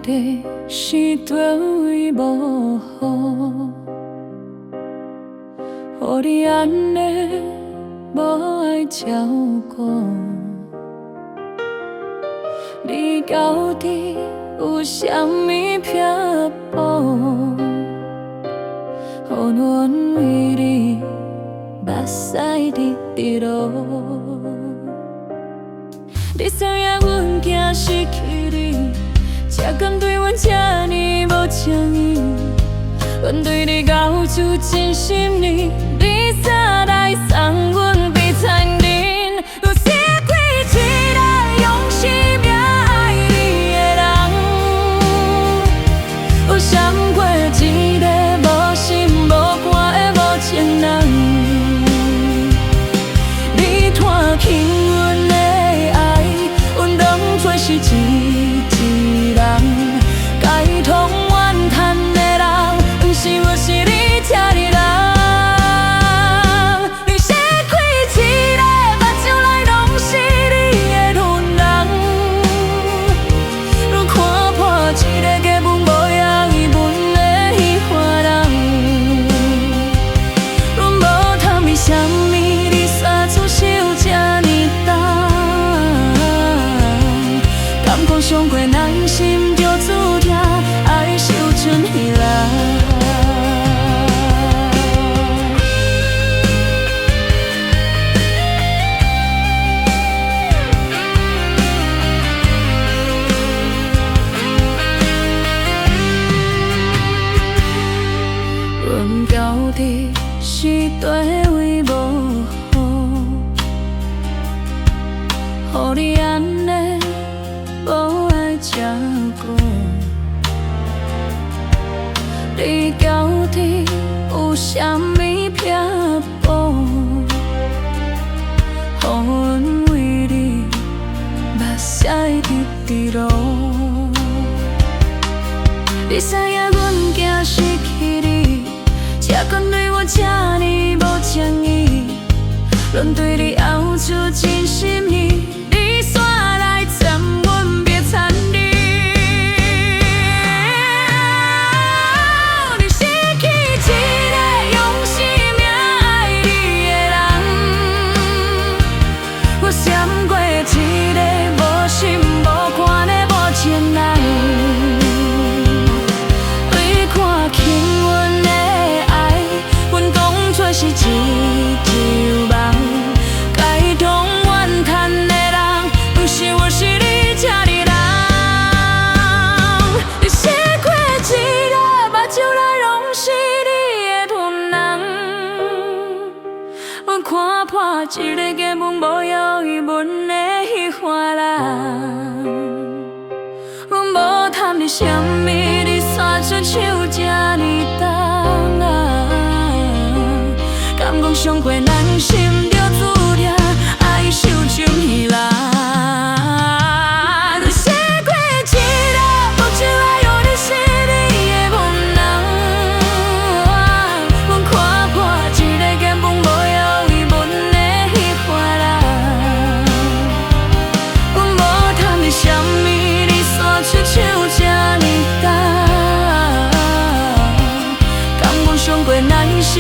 底是倒位无好，予你安尼无爱照顾。你到底有啥物撇步？予阮为你目屎直直落。你知影阮惊失去你，才敢对阮这呢无情意。阮对你到处真心意，你咋来送阮比残忍？有谁会一个用生命爱你的人？有闪过一个无心无肝的无情人？你拖轻阮的爱，阮当作是一人，该痛怨叹的人，不是我是你这的人。你谁开一个目睭来拢是你的恨人？若看破一个根本无样伊本的彼番人，若无贪伊啥物，你煞出手这呢重？敢讲伤过人心就注定爱受尽彼人？阮到底是佗位无好，予你安尼无爱照顾。你到底有啥物撇步？予阮为你目屎直直落。你知影阮惊失去你，才敢对我这呢无情意。阮对你后出真心意，你煞来占阮别残忍。你失去一个用生命爱你的人，我闪过一个无心无肝的无情人。对看轻阮的爱，阮当作是一梦。该痛怨叹的人，不是我是你这的人。你失过一个目睭来拢是你的恨人，阮看破一个根本无要伊本的彼番人。阮无贪你啥物，你煞出手这呢重？敢讲伤过人心就注定爱受尽彼人？你失过一个目睭来予你是你的恨人，阮看破一个根本无要伊本的彼番人。阮无贪你啥物，你煞出手这呢重？敢讲伤过人心。